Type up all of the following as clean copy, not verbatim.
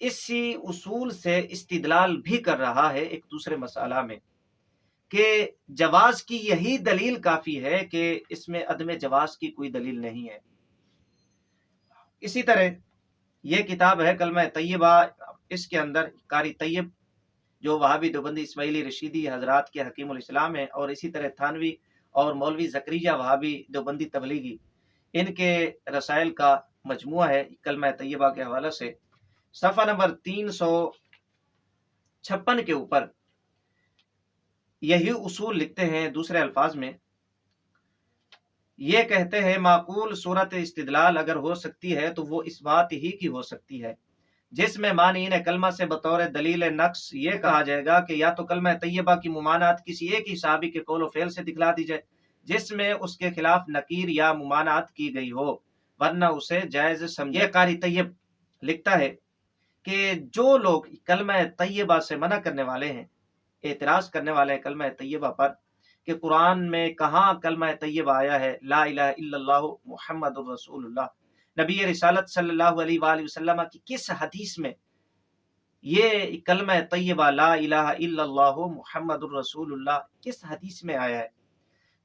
اسی اصول سے استدلال بھی کر رہا ہے ایک دوسرے مسئلہ میں کہ جواز کی یہی دلیل کافی ہے کہ اس میں عدم جواز کی کوئی دلیل نہیں ہے۔ اسی طرح یہ کتاب ہے کلمہ طیبہ، اس کے اندر قاری طیب جو وہابی دیوبندی اسماعیلی رشیدی حضرات کے حکیم الاسلام ہیں، اور اسی طرح تھانوی اور مولوی زکریا وہابی دیوبندی تبلیغی، ان کے رسائل کا مجموعہ ہے کلمہ طیبہ کے حوالے سے۔ صفحہ نمبر 356 کے اوپر یہی اصول لکھتے ہیں دوسرے الفاظ میں، یہ کہتے ہیں معقول صورت استدلال اگر ہو سکتی ہے تو وہ اس بات ہی کی ہو سکتی ہے جس میں مانعین کلمہ سے بطور دلیل نقص یہ کہا جائے گا کہ یا تو کلمہ طیبہ کی ممانعت کسی ایک ہی صحابی کے قول و فعل سے دکھلا دی جائے جس میں اس کے خلاف نکیر یا ممانعت کی گئی ہو، ورنہ اسے جائز سمجھے۔ یہ قاری طیب لکھتا ہے کہ جو لوگ کلمہ طیبہ سے منع کرنے والے ہیں، اعتراض کرنے والے ہیں کلمہ طیبہ پر کہ قرآن میں کہاں کلمہ طیبہ آیا ہے، لا الہ الا اللہ محمد الرسول اللہ، نبی رسالت صلی اللہ علیہ وآلہ وسلم کی کس حدیث میں یہ کلمہ طیبہ لا الہ الا اللہ محمد الرسول اللہ کس حدیث میں آیا ہے؟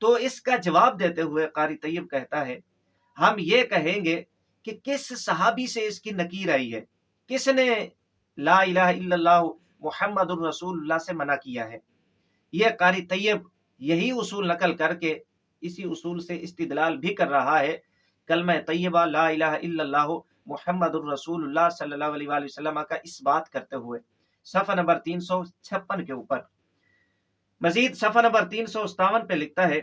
تو اس کا جواب دیتے ہوئے قاری طیب کہتا ہے ہم یہ کہیں گے کہ کس صحابی سے اس کی نکیر آئی ہے، کس نے لا الہ الا اللہ محمد الرسول اللہ سے منع کیا ہے۔ یہ قاری طیب یہی اصول نقل کر کے اسی اصول سے استدلال بھی کر رہا ہے کلمہ طیبہ لا الہ الا اللہ محمد الرسول اللہ صلی اللہ علیہ وآلہ وسلم کا اس بات کرتے ہوئے صفحہ نمبر 356 کے اوپر۔ مزید صفحہ نمبر 357 پہ لکھتا ہے،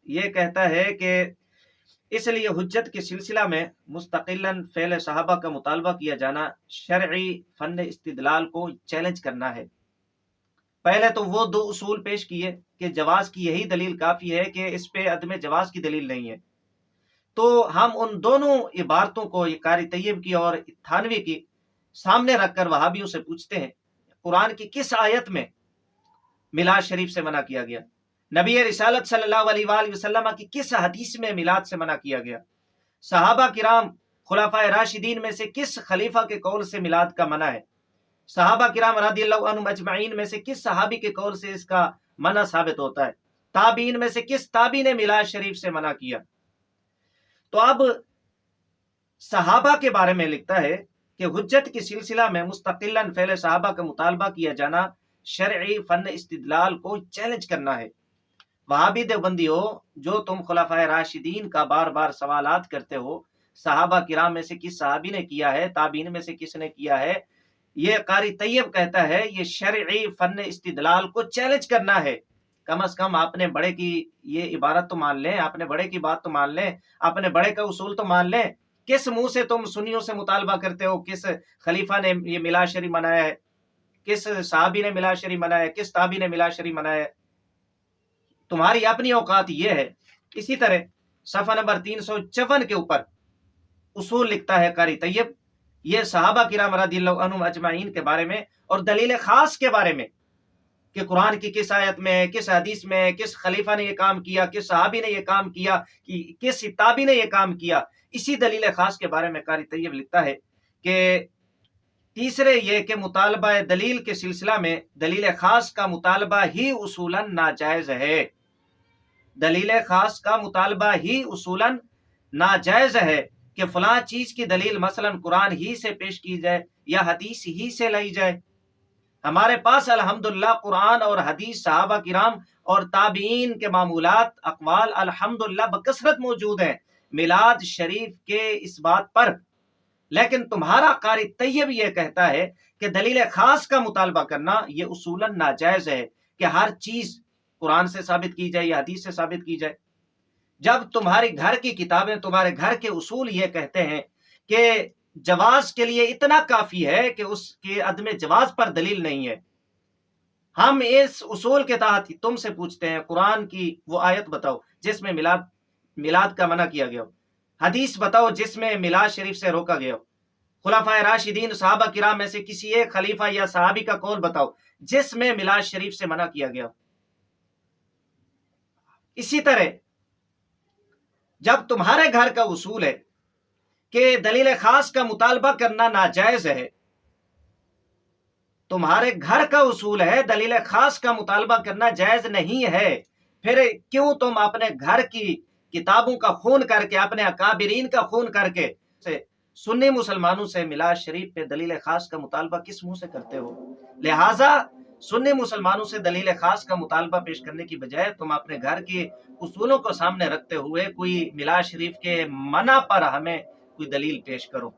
یہ کہتا ہے کہ اس لیے حجت کے سلسلہ میں مستقلاً فعل صحابہ کا مطالبہ کیا جانا شرعی فن استدلال کو چیلنج کرنا ہے۔ پہلے تو وہ دو اصول پیش کیے کہ جواز کی یہی دلیل کافی ہے کہ اس پہ عدم جواز کی دلیل نہیں ہے، تو ہم ان دونوں عبارتوں کو قاری طیب کی اور تھانوی کی سامنے رکھ کر وہابیوں سے پوچھتے ہیں قرآن کی کس آیت میں میلاد شریف سے منع کیا گیا، نبی رسالت صلی اللہ علیہ وآلہ وسلم کی کس حدیث میں میلاد سے منع کیا گیا، صحابہ کرام خلفائے راشدین میں سے کس خلیفہ کے قول سے میلاد کا منع ہے، صحابہ کرام رضی اللہ عنہم اجمعین میں سے کس صحابی کے قول سے اس کا منع ثابت ہوتا ہے، تابعین میں سے کس تابعی نے میلاد شریف سے منع کیا۔ تو اب صحابہ کے بارے میں لکھتا ہے کہ حجت کی سلسلہ میں مستقلاً فعل صحابہ کا مطالبہ کیا جانا شرعی فن استدلال کو چیلنج کرنا ہے۔ وہابی دیوبندیو جو تم خلفائے راشدین کا بار بار سوالات کرتے ہو، صحابہ کرام میں سے کس صحابی نے کیا ہے، تابعین میں سے کس نے کیا ہے، یہ قاری طیب کہتا ہے یہ شرعی فن استدلال کو چیلنج کرنا ہے۔ کم از کم اپنے بڑے کی یہ عبارت تو مان لیں، اپنے بڑے کی بات تو مان لیں، اپنے بڑے کا اصول تو مان لیں۔ کس منہ سے تم سنیوں سے مطالبہ کرتے ہو کس خلیفہ نے یہ میلاد شریف منایا ہے، کس صحابی نے میلاد شریف منایا ہے، کس تابعی نے میلاد شریف منایا ہے؟ تمہاری اپنی اوقات یہ ہے۔ اسی طرح صفحہ نمبر 354 کے اوپر اصول لکھتا ہے قاری طیب، یہ صحابہ کرام رضی اللہ عنہم اجمعین کے بارے میں اور دلیل خاص کے بارے میں کہ قرآن کی کس آیت میں، کس حدیث میں، کس خلیفہ نے یہ کام کیا، کس صحابی نے یہ کام کیا، کس تابعی نے یہ کام کیا، اسی دلیل خاص کے بارے میں قاری طیب لکھتا ہے کہ تیسرے یہ کہ مطالبہ دلیل کے سلسلہ میں دلیل خاص کا مطالبہ ہی اصولاً ناجائز ہے، دلیل خاص کا مطالبہ ہی اصولاً ناجائز ہے کہ فلاں چیز کی دلیل مثلا قرآن ہی سے پیش کی جائے یا حدیث ہی سے لائی جائے۔ ہمارے پاس الحمدللہ قرآن اور حدیث، صحابہ کرام اور تابعین کے معمولات، اقوال الحمدللہ بکثرت موجود ہیں میلاد شریف کے اس بات پر، لیکن تمہارا قاری طیب یہ کہتا ہے کہ دلیل خاص کا مطالبہ کرنا یہ اصولاً ناجائز ہے کہ ہر چیز قرآن سے ثابت کی جائے یا حدیث سے ثابت کی جائے، جب تمہاری گھر کی کتابیں، تمہارے گھر کے اصول یہ کہتے ہیں کہ جواز کے لیے اتنا کافی ہے کہ اس کے عدم جواز پر دلیل نہیں ہے۔ ہم اس اصول کے تحت تم سے پوچھتے ہیں قرآن کی وہ آیت بتاؤ جس میں میلاد کا منع کیا گیا ہو، حدیث بتاؤ جس میں میلاد شریف سے روکا گیا ہو، خلفائے راشدین صحابہ کرام میں سے کسی ایک خلیفہ یا صحابی کا قول بتاؤ جس میں میلاد شریف سے منع کیا گیا ہو۔ اسی طرح جب تمہارے گھر کا اصول ہے کہ دلیل خاص کا مطالبہ کرنا ناجائز ہے، تمہارے گھر کا اصول ہے، دلیل خاص کا مطالبہ کرنا جائز نہیں ہے، پھر کیوں تم اپنے گھر کی کتابوں کا خون کر کے، اپنے اکابرین کا خون کر کے سنی مسلمانوں سے میلاد شریف پہ دلیل خاص کا مطالبہ کس منہ سے کرتے ہو؟ لہٰذا سنی مسلمانوں سے دلیل خاص کا مطالبہ پیش کرنے کی بجائے تم اپنے گھر کے اصولوں کو سامنے رکھتے ہوئے کوئی میلاد شریف کے منع پر ہمیں کوئی دلیل پیش کرو۔